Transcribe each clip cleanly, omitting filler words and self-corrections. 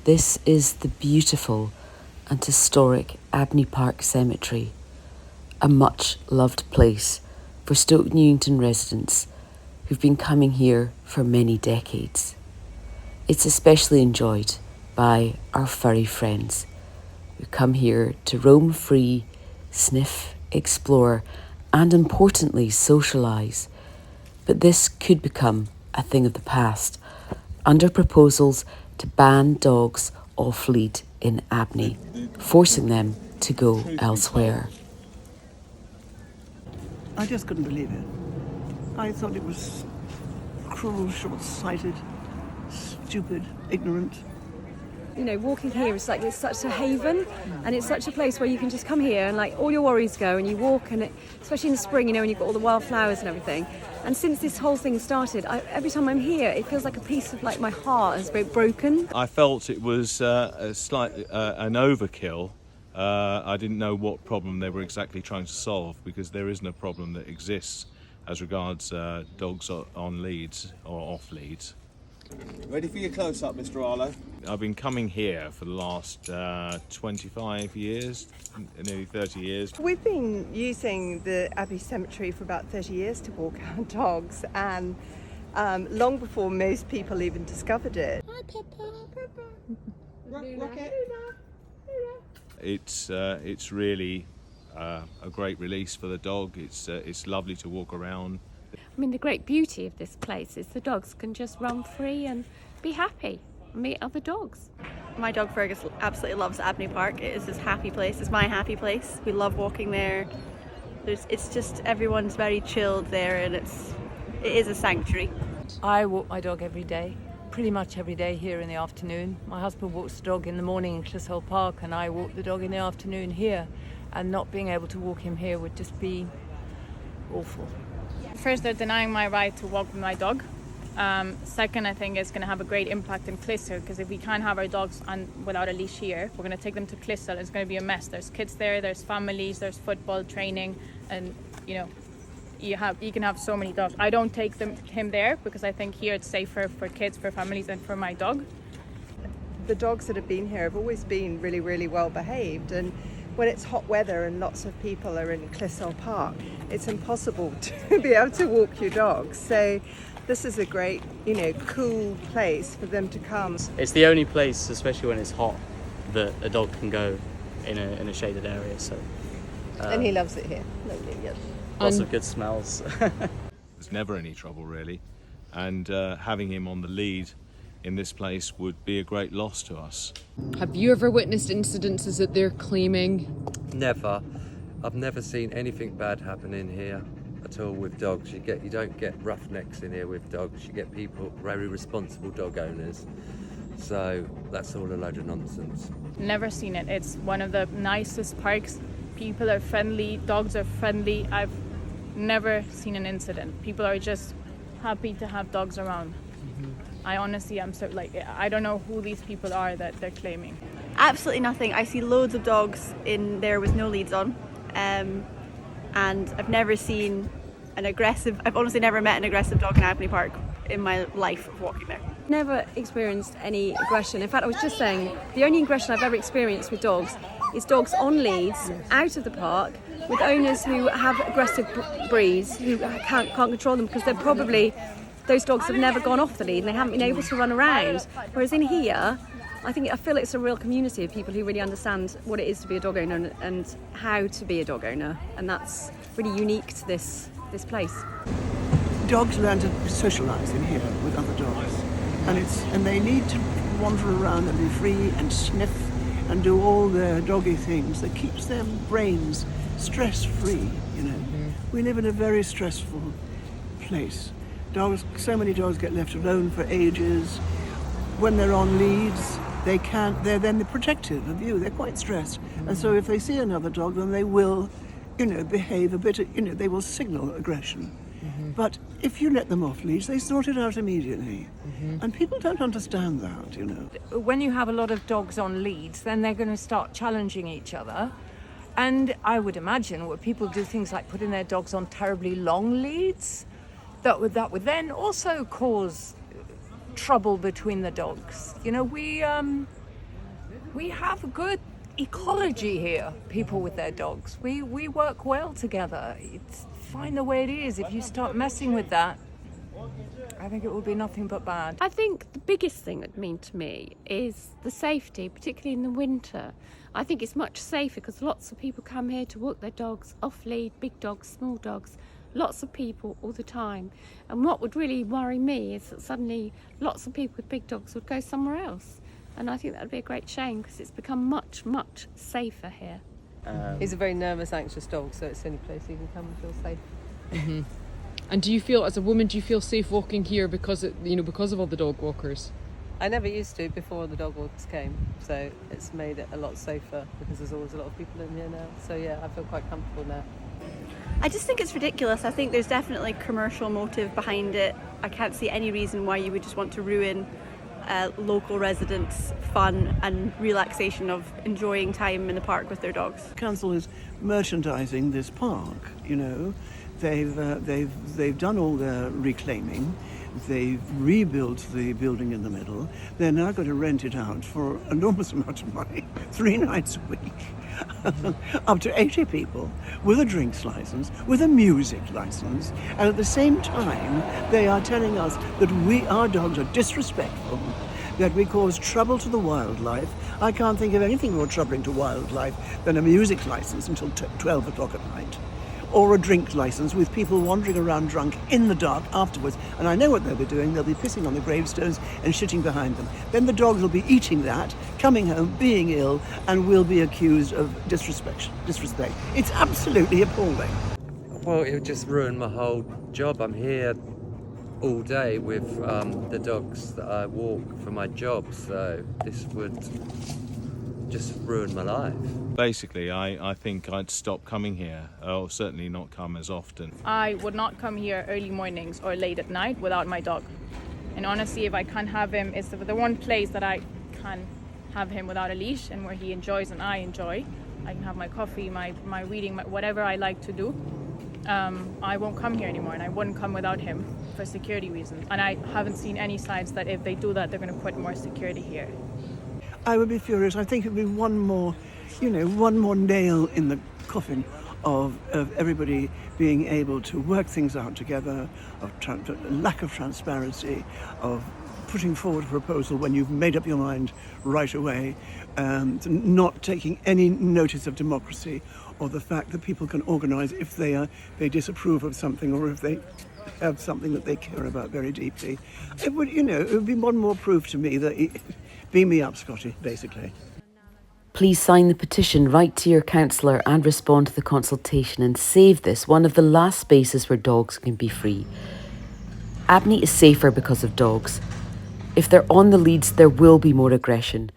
This is the beautiful and historic Abney Park Cemetery, a much loved place for Stoke Newington residents who've been coming here for many decades. It's especially enjoyed by our furry friends who come here to roam free, sniff, explore, and importantly, socialise. But this could become a thing of the past under proposals to ban dogs off lead in Abney, forcing them to go elsewhere. I just couldn't believe it. I thought it was cruel, short-sighted, stupid, ignorant. You know, walking here is like, it's such a haven, and it's such a place where you can just come here and like all your worries go, and you walk, and especially in the spring, you know, when you've got all the wildflowers and everything. And since this whole thing started, every time I'm here, it feels like a piece of like my heart has been broken. I felt it was a slight an overkill. I didn't know what problem they were exactly trying to solve, because there isn't a problem that exists as regards dogs on leads or off leads. Ready for your close-up, Mr. Arlo? I've been coming here for the last 25 years, nearly 30 years. We've been using the Abbey Cemetery for about 30 years to walk our dogs, and long before most people even discovered it. Hi, Peppa. Rocket. It's really a great release for the dog. It's lovely to walk around. I mean, the great beauty of this place is the dogs can just run free and be happy, meet other dogs. My dog Fergus absolutely loves Abney Park. It is his happy place. It's my happy place. We love walking there. It's just, everyone's very chilled there, and it is a sanctuary. I walk my dog every day, pretty much every day here in the afternoon. My husband walks the dog in the morning in Clissold Park, and I walk the dog in the afternoon here. And not being able to walk him here would just be awful. First, they're denying my right to walk with my dog. Second, I think it's going to have a great impact in Clissold, because if we can't have our dogs without a leash here, we're going to take them to Clissold. It's going to be a mess. There's kids there, there's families, there's football training, and you know, you can have so many dogs. I don't take him there because I think here it's safer for kids, for families, and for my dog. The dogs that have been here have always been really, really well behaved, and when it's hot weather and lots of people are in Clissold Park, it's impossible to be able to walk your dogs. So this is a great, cool place for them to come. It's the only place, especially when it's hot, that a dog can go in a shaded area. So, and he loves it here. Lots of good smells. There's never any trouble really, and having him on the lead in this place would be a great loss to us. Have you ever witnessed incidences that they're claiming? Never. I've never seen anything bad happen in here at all with dogs. You don't get roughnecks in here with dogs. You get people, very responsible dog owners. So that's all a load of nonsense. Never seen it. It's one of the nicest parks. People are friendly, dogs are friendly. I've never seen an incident. People are just happy to have dogs around. I honestly am I don't know who these people are that they're claiming. Absolutely nothing. I see loads of dogs in there with no leads on, and I've never seen I've honestly never met an aggressive dog in Abney Park in my life of walking there. Never experienced any aggression. In fact, I was just saying, the only aggression I've ever experienced with dogs is dogs on leads, out of the park, with owners who have aggressive breeds, who can't control them because they're probably, those dogs have never gone off the lead and they haven't been able to run around. Whereas in here, I feel it's a real community of people who really understand what it is to be a dog owner and how to be a dog owner, and that's really unique to this place. Dogs learn to socialise in here with other dogs, and they need to wander around and be free and sniff and do all their doggy things that keeps their brains stress-free. We live in a very stressful place. So many dogs get left alone for ages. When they're on leads, they're then protective of you. They're quite stressed. And so if they see another dog, then they will, behave a bit, they will signal aggression. But if you let them off leads, they sort it out immediately. And people don't understand that, When you have a lot of dogs on leads, then they're going to start challenging each other. And I would imagine where people do things like putting their dogs on terribly long leads, that would then also cause trouble between the dogs. We have a good ecology here, people with their dogs. We work well together. It's fine the way it is. If you start messing with that, I think it will be nothing but bad. I think the biggest thing it means to me is the safety, particularly in the winter. I think it's much safer because lots of people come here to walk their dogs off lead, big dogs, small dogs, lots of people all the time. And what would really worry me is that suddenly lots of people with big dogs would go somewhere else. And I think that would be a great shame because it's become much, much safer here. He's a very nervous, anxious dog, so it's the only place he can come and feel safe. Mm-hmm. And do you feel, as a woman, do you feel safe walking here because of all the dog walkers? I never used to before the dog walkers came, so it's made it a lot safer because there's always a lot of people in here now. So yeah, I feel quite comfortable now. I just think it's ridiculous. I think there's definitely commercial motive behind it. I can't see any reason why you would just want to ruin local residents' fun and relaxation of enjoying time in the park with their dogs. Council is merchandising this park, you know. They've done all their reclaiming. They've rebuilt the building in the middle. They're now going to rent it out for an enormous amount of money, 3 nights a week, up to 80 people, with a drinks license, with a music license. And at the same time, they are telling us that our dogs are disrespectful, that we cause trouble to the wildlife. I can't think of anything more troubling to wildlife than a music license until 12 o'clock at night, or a drink license with people wandering around drunk in the dark afterwards. And I know what they'll be doing. They'll be pissing on the gravestones and shitting behind them. Then the dogs will be eating that, coming home, being ill, and will be accused of disrespect. It's absolutely appalling. Well, it would just ruin my whole job. I'm here all day with the dogs that I walk for my job, so this would just ruin my life. Basically, I think I'd stop coming here, or certainly not come as often. I would not come here early mornings or late at night without my dog. And honestly, if I can't have him, it's the one place that I can have him without a leash and where he enjoys and I enjoy. I can have my coffee, my reading, whatever I like to do. I won't come here anymore, and I wouldn't come without him for security reasons. And I haven't seen any signs that if they do that, they're going to put more security here. I would be furious. I think it would be one more nail in the coffin of everybody being able to work things out together, of lack of transparency, of putting forward a proposal when you've made up your mind right away, not taking any notice of democracy or the fact that people can organise if they disapprove of something or if they have something that they care about very deeply. It would be one more proof to me that beam me up, Scotty, basically. Please sign the petition, write to your councillor and respond to the consultation and save this, one of the last spaces where dogs can be free. Abney is safer because of dogs. If they're on the leads, there will be more aggression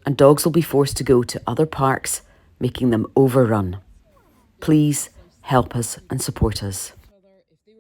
and dogs will be forced to go to other parks, making them overrun. Please help us and support us.